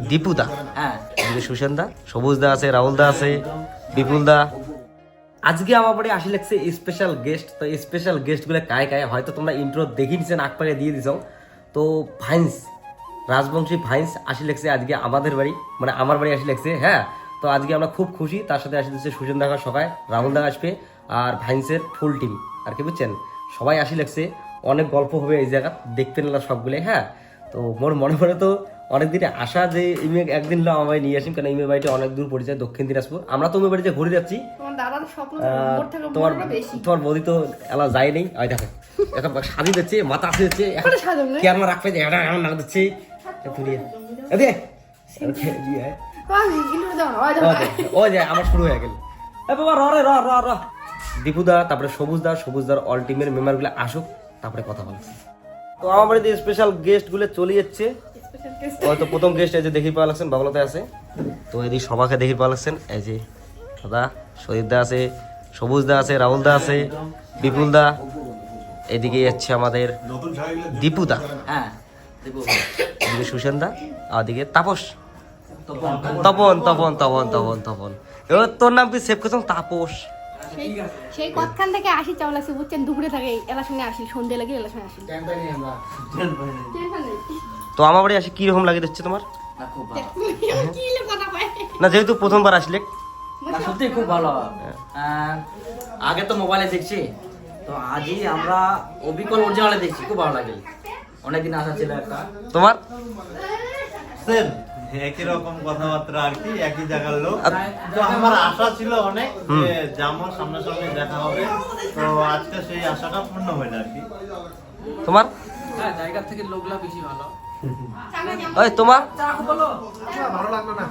দীপুদা, হ্যাঁ, সুশান্ত দা, সবুজ দা আছে, রাহুল দা আছে, বিপুল দা। আজকে আমার বাড়ি আসি লাগছে স্পেশাল গেস্ট। তো স্পেশাল গেস্ট গুলো কায় কায় হয়তো তোমরা ইন্ট্রো দেখে নিছেন, আগ পাকে দিয়ে দিছ। তো ভাইন্স, রাজবংশী ভাইন্স আসি লাগছে আজকে আমাদের বাড়ি, মানে আমার বাড়ি আসি লাগছে। হ্যাঁ, তো আজকে আমরা খুব খুশি। তার সাথে আসি লাগছে সুশান্ত দা সবাই, রাহুল দা আসবে, আর ভাইন্সের ফুল টিম আর কি, বুঝছেন? সবাই আসি লাগছে। অনেক গল্প হবে এই জায়গা, দেখতে নিলাম সবগুলো। হ্যাঁ, তো মোর মনে পড়ে তো অনেকদিনে আশা যে ইমে একদিন আমায় নিয়ে আসি, কারণ ইমের বাড়িটা অনেক দূর পরিচয়, দক্ষিণ দিনাজপুর। আমরা তো ইমের বাড়িতে ঘুরে যাচ্ছি। তোমার বৌদি তো এলা যায় নেই, ওই দেখো এখন সাজি দিচ্ছে, মাথা আসে দিচ্ছে, কি আর রাখবে এমন নাম দিচ্ছে। ও যে আমার শুরু হয়ে গেল। দীপুদা, তারপরে সবুজদার অল টিমের মেম্বার গুলো আসুক, তারপরে কথা বলছি। তো আমার বাড়িতে স্পেশাল গেস্ট গুলো চলে যাচ্ছে। হয়তো প্রথম গেস্ট এই যে দেখি পাওয়া লাগছেন, বাবলাতে আছে। তো এদিকে সবাইকে দেখি পাওয়া লাগছেন, এই যে দাদা শহীদ দা আছে, সবুজ দা আছে, রাহুল দা আছে, বিপুল দা। এদিকে যাচ্ছে আমাদের দীপুদা, হ্যাঁ, এদিকে সুশান্ত দা, আর এদিকে তাপস, তপন। এবার তোর নাম কি সেভ করছো? তাপস। সেই কতখান থেকে আসি চাওয়া লাগছে, বুঝছেন? দুপুরে থাকে এলা শুনে আসি, সন্ধ্যে লাগে এলা শুনে আসি। তো আমার বাড়ি আসি কি রকম লাগে দিচ্ছে তোমার? না, যেহেতু প্রথমবার আসলে সত্যি খুব ভালো। আগে তো মোবাইলে দেখছি, তো আজই আমরা অবিকল অরিজিনালে দেখছি, খুব ভালো লাগে। অনেকদিন আসা ছিল একটা। তোমার সেম একই রকম কথাবার্তা আর কি, একই জায়গার লোক। তো আমার আশা ছিল অনেক যে জামার সামনাসামনি দেখা হবে, তো আজকে সেই আশাটা পূর্ণ হইল আর কি। তোমার হ্যাঁ, জায়গা থেকে লোকলা বেশি ভালো। ওই তোমার ভালো লাগলো না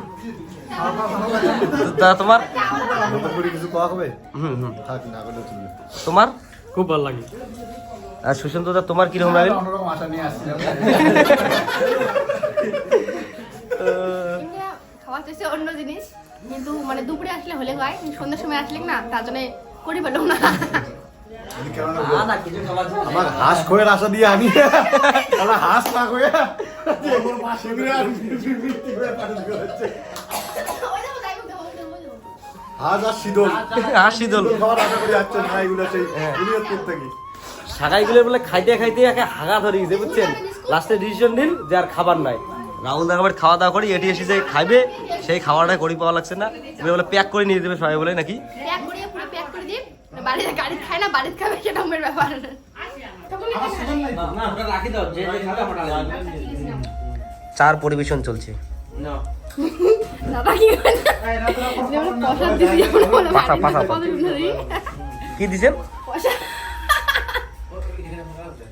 তোমার কিছু পাওয়া হবে? তোমার খুব ভালো লাগে। আর সুশান্ত দা তোমার কিরকম লাগে? অন্যরকম আশা নিয়ে আসছিলাম। খাওয়া হচ্ছে অন্য জিনিস, কিন্তু মানে দুপুরে আসলে হলে হয়, সন্ধ্যার সময় আসলে না, তার জন্য করি পেলাম না। আমার হাঁস খোয়ের আশা দিয়ে আমি হাঁস না খোয়ে হাঁস আর শীতল খাবার আশা করি যাচ্ছে না, এগুলো সেই বুনিয়াদপুর থেকে। শাকাইগুলো বলে খাইতে খাইতে একে হাগা ধরে গেছে, বুঝছেন? লাস্টে ডিসিশন নিন যে আর খাবার নাই। রাহুল দেখাবার খাওয়া দাওয়া করি, এটি এসে যে খাইবে সেই খাওয়াটা করি পাওয়া লাগছে না। তুমি বলে প্যাক করে নিয়ে দেবে সবাই বলে নাকি? প্যাক করে পুরো প্যাক করে দিই, বাড়িতে গাড়ি খায় না, বাড়িতে খাবে সেটা আমার ব্যাপার। না, ওটা রাখি দাও, যে যে খাবে আমরা চার পরিবেশন চলছে। দাদা কি করে যেমন পয়সা দিছি, পাশা কি দিছেন? পয়সা